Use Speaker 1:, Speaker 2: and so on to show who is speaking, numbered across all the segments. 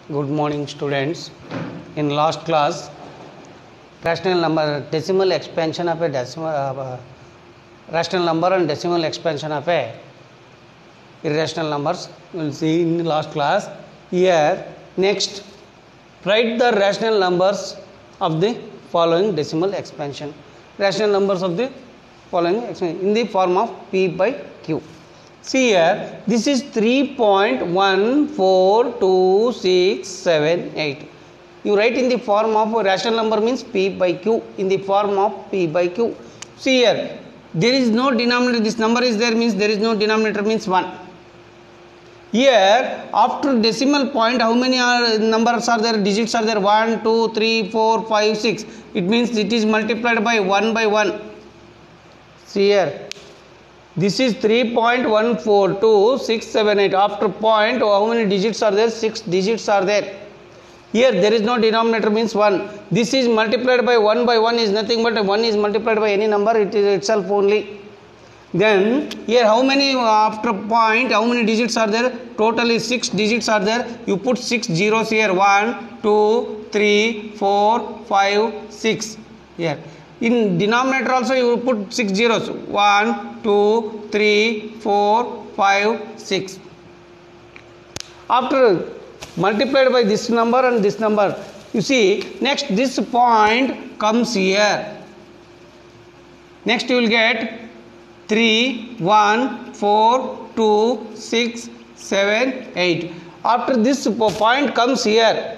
Speaker 1: Good morning, students. In last class, rational number decimal expansion of a rational number and decimal expansion of a irrational numbers. We will see in last class. Here, next, write the rational numbers of the following decimal expansion. Rational numbers of the following expansion in the form of P by Q. See here, this is 3.14267. You write in the form of a rational number means P by Q, in the form of P by Q. See here, there is no denominator, this number is there means there is no denominator means 1. Here, after decimal point, how many numbers are there, digits are there? 1, 2, 3, 4, 5, 6. It means it is multiplied by 1 by 1. See here. This is 3.14267. After point, how many digits are there? 6 digits are there. Here there is no denominator means 1. This is multiplied by 1 is nothing but 1 is multiplied by any number, it is itself only. Then here how many after point, how many digits are there? Totally 6 digits are there. You put 6 zeros here. 1, 2, 3, 4, 5, 6. Here. In denominator also you will put 6 zeros. 1, 2, 3, 4, 5, 6. After multiplied by this number and this number, you see next this point comes here. Next you will get 3, 1, 4, 2, 6, 7, 8. After this point comes here,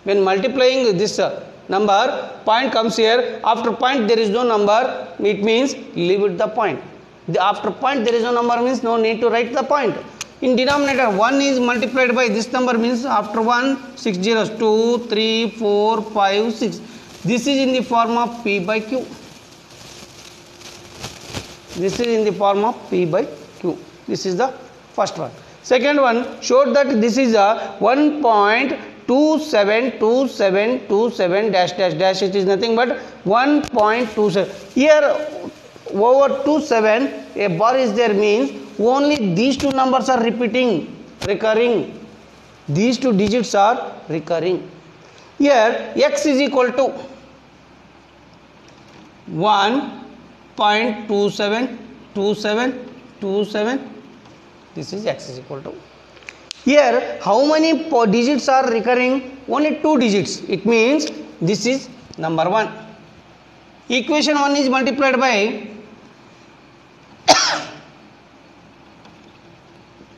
Speaker 1: when multiplying this number, point comes here. After point there is no number, it means leave it the point. After point there is no number means no need to write the point. In denominator 1 is multiplied by this number means after 1 6 zeros, 2, 3, 4, 5, 6. This is in the form of P by Q. This is in the form of P by Q. This is the first one. Second one showed that this is a 1.272727 dash dash dash. It is nothing but 1.27. Here over 27 a bar is there means only these two numbers are recurring. These two digits are recurring. Here x is equal to 1.272727. This is x is equal to. Here how many digits are recurring? Only 2 digits. It means this is number 1. Equation 1 is multiplied by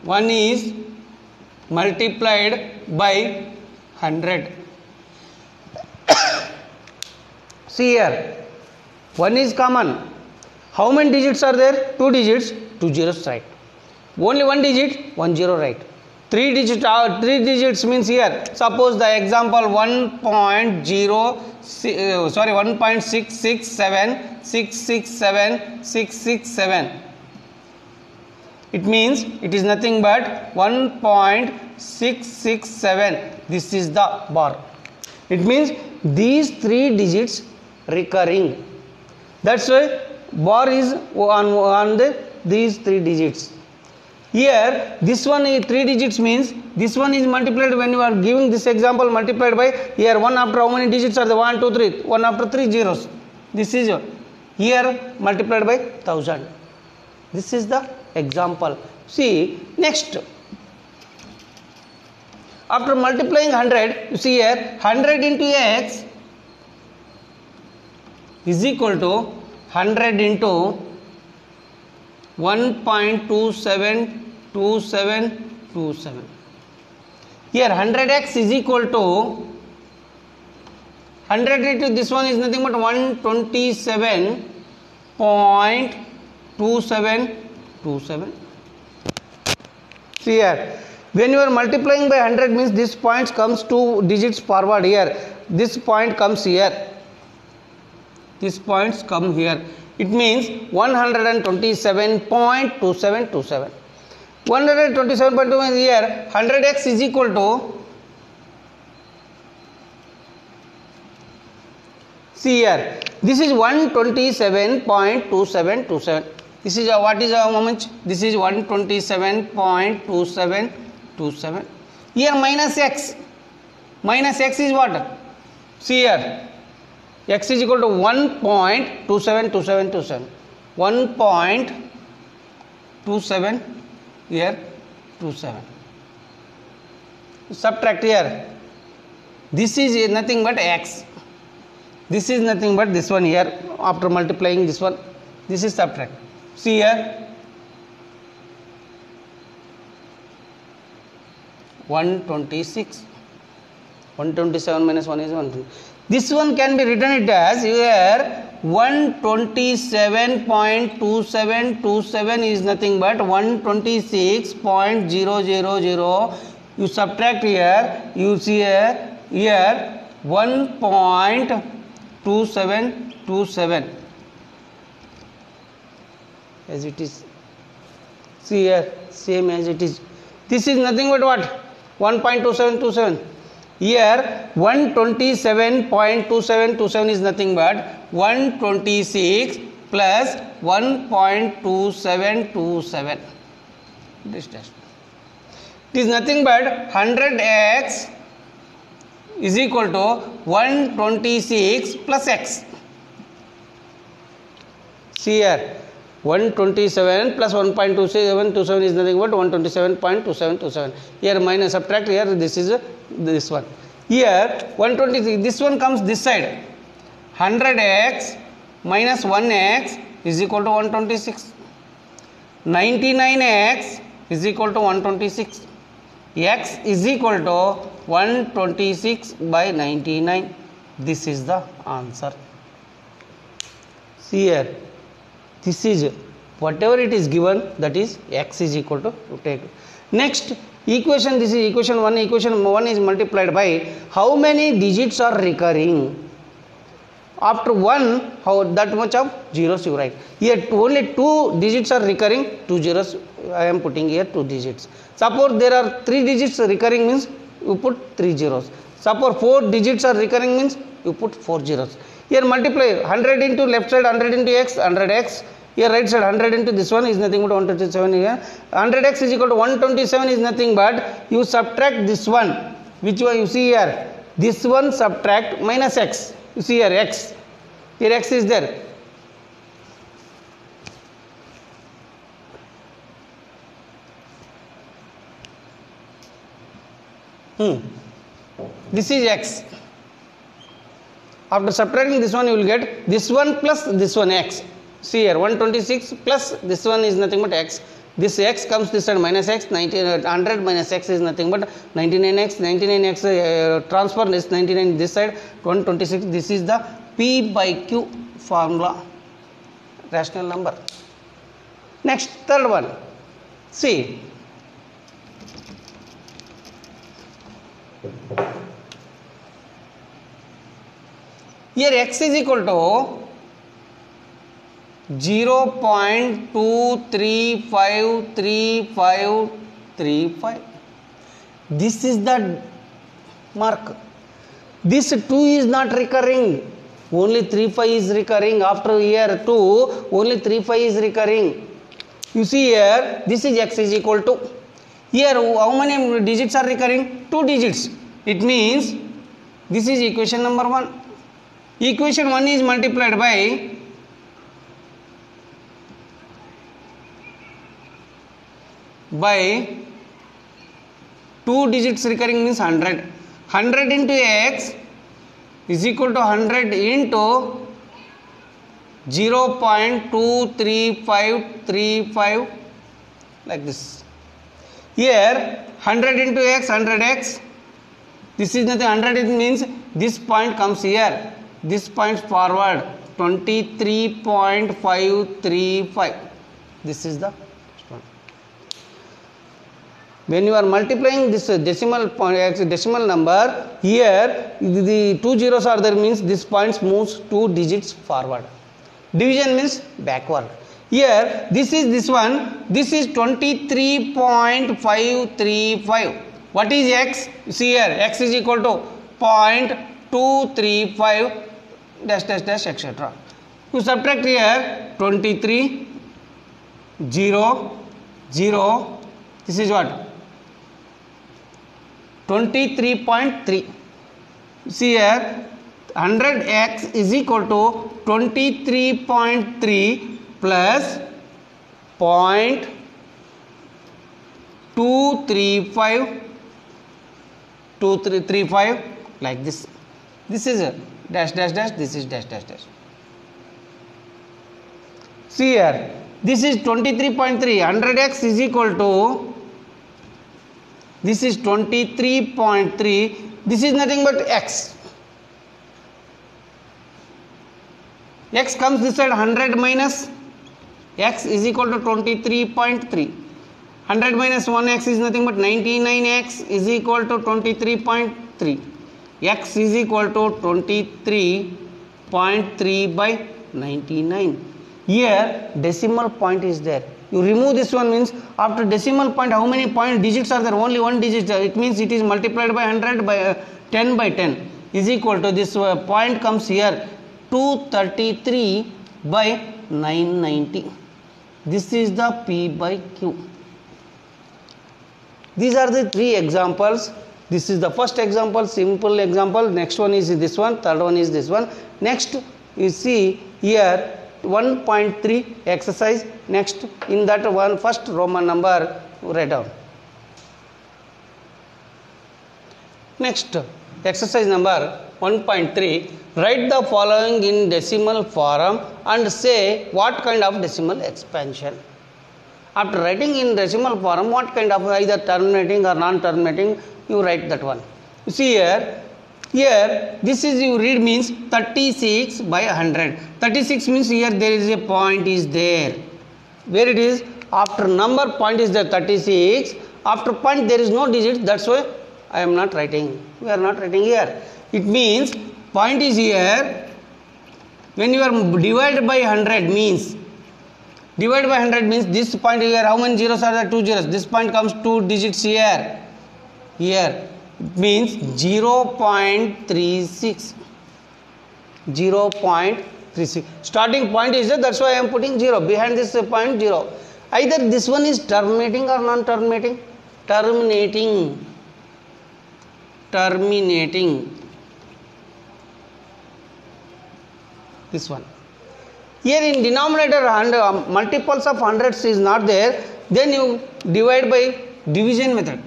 Speaker 1: 1 is multiplied by 100. See here, 1 is common. How many digits are there? 2 digits, 2 zeros right. Only 1 digit, 1 zero right. 3 digits means here. Suppose the example 1.667. It means it is nothing but 1.667. This is the bar. It means these 3 digits recurring. That's why bar is on these 3 digits. Here this one is 3 digits means this one is multiplied when you are giving this example multiplied by here 1 after how many digits are the 1, 2, 3? 1 after 3 zeros. This is here multiplied by 1000. This is the example. See next. After multiplying 100, you see here 100 into x is equal to 100 into 1.272727. Here 100x is equal to 100 into this one is nothing but 127.2727. See here, when you are multiplying by 100 means this point comes 2 digits forward here. This point comes here. These points come here. It means 127.2727. 127.2 here 100x is equal to, see here, this is 127.2727. This is what is how much? This is 127.2727. Here minus x. minus x is what? See here, x is equal to 1.272727, 1.27 here 27. Subtract here, this is nothing but x, this is nothing but this one here. After multiplying this one, this is subtract. See here, 126, 127 minus 1 is 120. This one can be written it as here 127.2727 is nothing but 126.000. You subtract here, you see here 1.2727 as it is. See here, same as it is. This is nothing but what? 1.2727. Here 127.2727 is nothing but 126 plus 1.2727. This test. It is nothing but 100x is equal to 126 plus x. See here, 127 plus 1.2727 is nothing but 127.2727. Here minus subtract here, this is this one. Here 126, this one comes this side. 100x minus 1x is equal to 126. 99x is equal to 126. X is equal to 126 by 99. This is the answer. See here, this is whatever it is given, that is x is equal to take. Next equation, this is equation 1. Equation 1 is multiplied by how many digits are recurring. After 1, how that much of zeros you write. Here only 2 digits are recurring, 2 zeros I am putting here, 2 digits. Suppose there are 3 digits recurring, means you put 3 zeros. Suppose 4 digits are recurring, means you put 4 zeros. Here multiply 100 into left side, 100 into x, 100x. Here right side 100 into this one is nothing but 127 here. 100x is equal to 127 is nothing but you subtract this one, which one you see here. This one subtract minus x. You see here x. Here x is there. This is x. After subtracting this one, you will get this one plus this one x. See here, 126 plus this one is nothing but x. This x comes this side minus x. 100 minus x is nothing but 99x. 99x transfer is 99 this side. 126. This is the P by Q formula, rational number. Next, third one. See. Here x is equal to 0.2353535. This is the mark. This 2 is not recurring. Only 35 is recurring. After here 2, only 35 is recurring. You see here, this is x is equal to. Here how many digits are recurring? 2 digits. It means this is equation number 1. Equation 1 is multiplied by 2 digits recurring means 100. 100 into x is equal to 100 into 0.23535 like this. Here 100 into x, 100x. This is nothing. 100 it means this point comes here. This point forward 23.535. This is the one. When you are multiplying this decimal number, here the 2 zeros are there, means this point moves 2 digits forward. Division means backward. Here this is this one. This is 23.535. What is x? See here, x is equal to 0.235 dash dash dash etc. You subtract here 23 0 0. This is what? 23.3. See here, 100x is equal to 23.3 plus 0.235 like this. This is a dash dash dash, this is dash dash dash. See here, this is 23.3, 100x is equal to, this is 23.3, this is nothing but x. X comes this side, 100 minus x is equal to 23.3. 100 minus 1x is nothing but 99x is equal to 23.3. X is equal to 23.3 by 99. Here decimal point is there. You remove this one, means after decimal point how many point digits are there? Only one digit. It means it is multiplied by 100 by 10 by 10 is equal to this point comes here 233 by 990. This is the P by Q. These are the three examples. This is the first example, simple example. Next one is this one. Third one is this one. Next you see here 1.3 exercise. Next in that one first Roman number write down. Next exercise number 1.3. Write the following in decimal form and say what kind of decimal expansion. After writing in decimal form, what kind of either terminating or non-terminating, you write that one. You see here this is you read means 36 by 100. 36 means here there is a point is there. Where it is? After number point is there 36. After point there is no digit. That's why I am not writing. We are not writing here. It means point is here. When you are divided by 100 means. Divided by 100 means this point here, how many zeros are there? 2 zeros. This point comes 2 digits here. Here. It means 0.36. 0.36. Starting point is there, that's why I am putting 0. Behind this point 0. Either this one is terminating or non-terminating. Terminating. This one. Here in denominator multiples of hundreds is not there, then you divide by division method.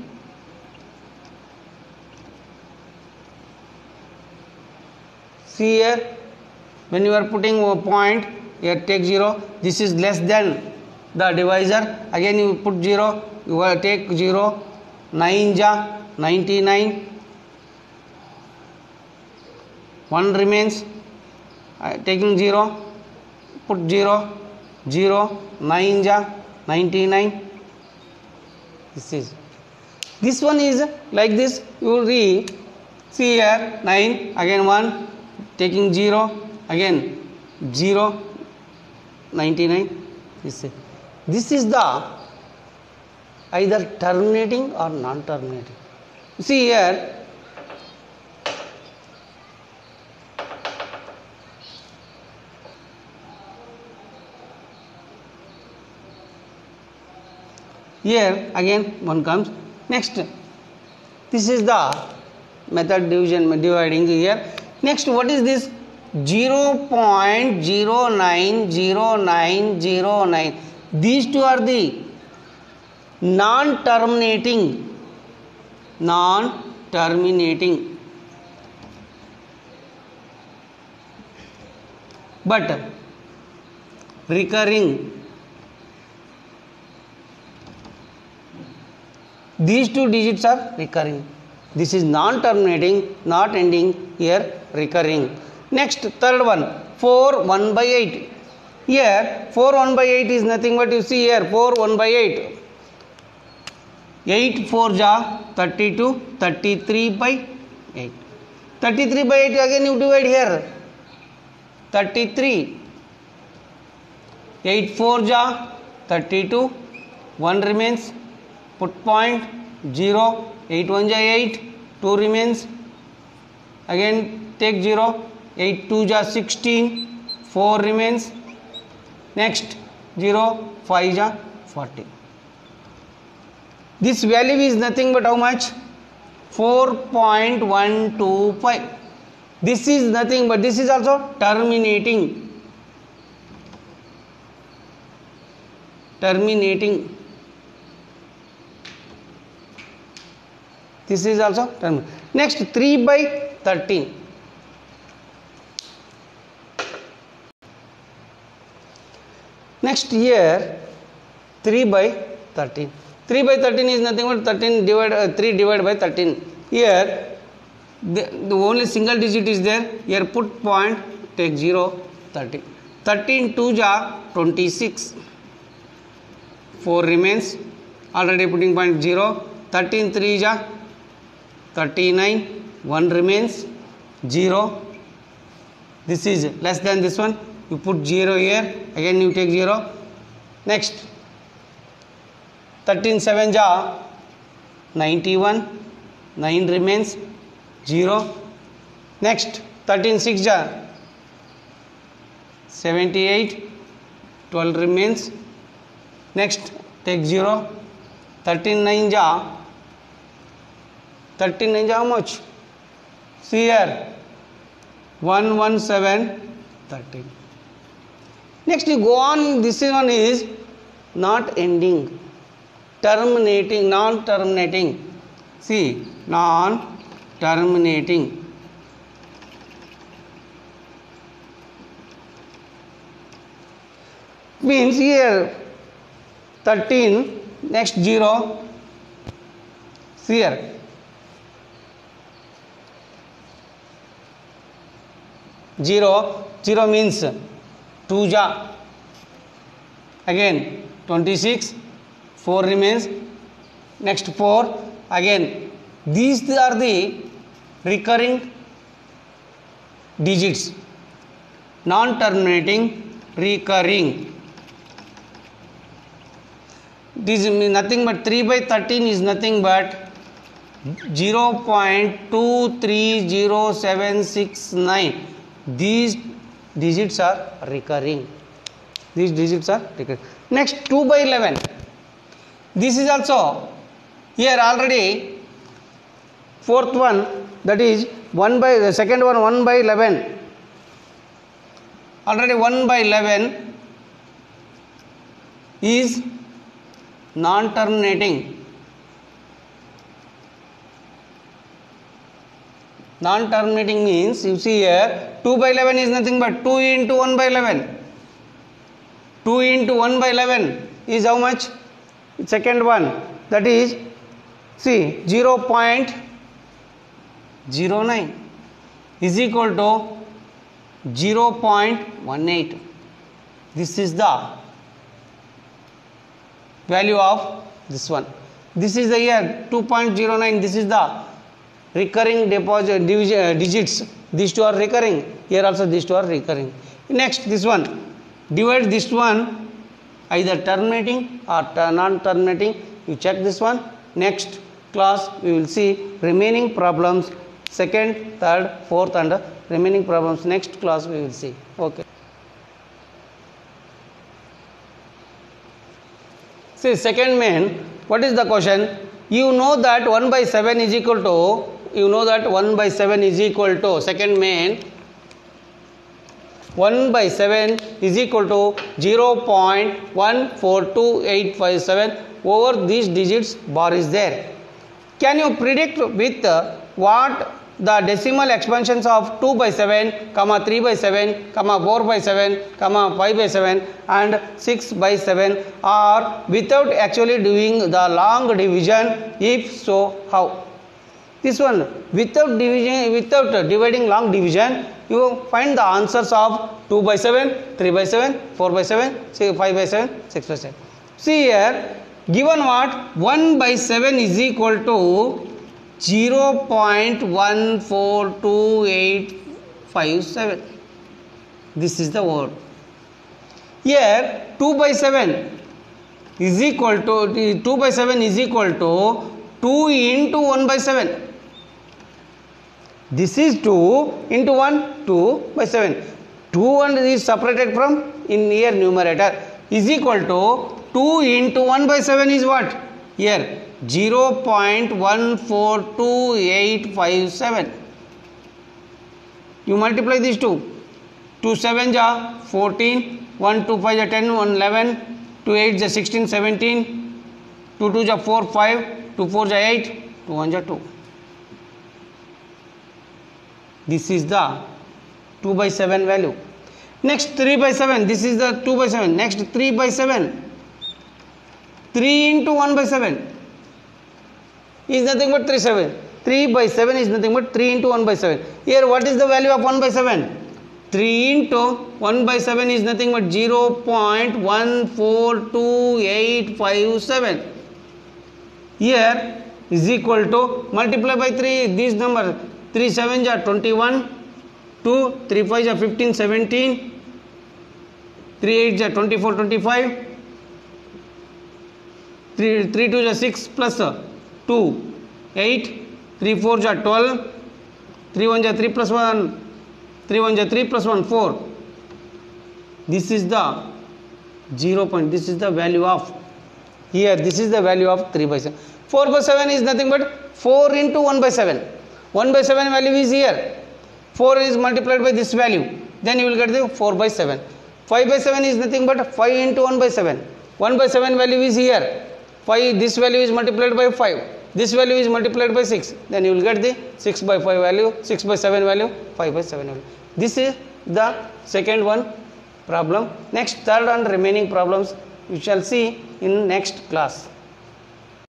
Speaker 1: See here, when you are putting a point, here take 0, this is less than the divisor, again you put 0, you will take 0, 9 ja 99, 1 remains, taking 0, put 0, 0, 9 ja 99. This one is like this. You will read. See here 9, again 1, taking 0, again 0, 99. This is the either terminating or non-terminating. See here. Here again one comes. Next, this is the method dividing here. Next, what is this? 0.090909. These two are the non-terminating. But recurring. These two digits are recurring. This is non-terminating, not ending, here recurring. Next, third one, 4 1 by 8. Here 4 1 by 8 is nothing but you see here 4 1 by 8. 8 4 ja 32, 33 by 8. 33 by 8 again you divide here. 33. 8 4 ja 32. 1 remains. Put point 0. 8 1 ja 8. 2 remains. Again take 0. 8 2 ja 16. 4 remains. Next 0 5 ja 40. This value is nothing but how much? 4.125. This is nothing but this is also terminating. This is also terminating. Next 3 by 13. Next here 3 by 13. 3 by 13 is nothing but 13 divided 3 divided by 13. Here the only single digit is there. Here put point, take 0, 13. 13 2 ja 26. 4 remains. Already putting point 0. 13 3 ja 39. 1 remains. 0. This is less than this one. You put 0 here. Again you take 0. Next 13 7 ja 91. 9 remains. 0. Next 13 6 ja 78. 12 remains. Next take 0. 13 9 ja how much? See here 117 13. Next you go on. This one is not ending, terminating, non-terminating. See, non-terminating. Means here 13, next 0. See here 0 means 2 ja. Again 26. 4 remains. Next 4. Again these are the recurring digits. Non-terminating, recurring. This is nothing but 3 by 13 is nothing but 0.230769. These digits are recurring. Next 2 by 11. This is also here already fourth one, that is 1 by the second one 1 by 11. Already 1 by 11 is non-terminating. Non-terminating means you see here 2 by 11 is nothing but 2 into 1 by 11. 2 into 1 by 11 is how much? Second one, that is see 0.09 is equal to 0.18. This is the value of this one. This is the here 2.09. This is the recurring digits. These two are recurring. Here also these two are recurring. Next this one, divide this one either terminating or non-terminating. You check this one. Next class we will see remaining problems, second, third, fourth and remaining problems. Next class we will see. Okay. See second main, what is the question? You know that 1 by 7 is equal to, second main 1 by 7 is equal to 0.142857. Over these digits bar is there. Can you predict with what the decimal expansions of 2 by 7, 3 by 7, 4 by 7, 5 by 7 and 6 by 7 are without actually doing the long division? If so, how? This one without dividing long division, you find the answers of 2 by 7, 3 by 7, 4 by 7, 5 by 7, 6 by 7. See here, given what? 1 by 7 is equal to 0.142857. This is the word. Here 2 by 7 is equal to 2 into 1 by 7. This is 2 into 1, 2 by 7. 2 and is separated from in here numerator is equal to 2 into 1 by 7 is what? Here 0.142857. You multiply these two. 2 7 ja 14, 1 2 5 ja 10, 1 11, 2 8 ja 16 17, 2 2 ja 4 5, 2 4 ja 8, 2 1 ja 2. This is the 2 by 7 value. Next 3 by 7, this is the 2 by 7. Next 3 by 7, 3 into 1 by 7 is nothing but 3 7. 3 by 7 is nothing but 3 into 1 by 7. Here what is the value of 1 by 7? 3 into 1 by 7 is nothing but 0.14287. Here is equal to, multiply by 3 this number. 3 7 ja 21, 2 3 5 ja 15 17, 3 8 ja 24 25, 3 2 ja 6 plus 2 8, 3 4 ja 12, 3 1 ja 3 plus 1, 3 1 ja 3 plus 1 4. This is the 0 point. This is the value of, here this is the value of 3 by 7. 4 by 7 is nothing but 4 into 1 by 7. 1 by 7 value is here. 4 is multiplied by this value. Then you will get the 4 by 7. 5 by 7 is nothing but 5 into 1 by 7. 1 by 7 value is here. 5, this value is multiplied by 5. This value is multiplied by 6. Then you will get the 6 by 5 value, 6 by 7 value, 5 by 7 value. This is the second one problem. Next, third and remaining problems we shall see in next class.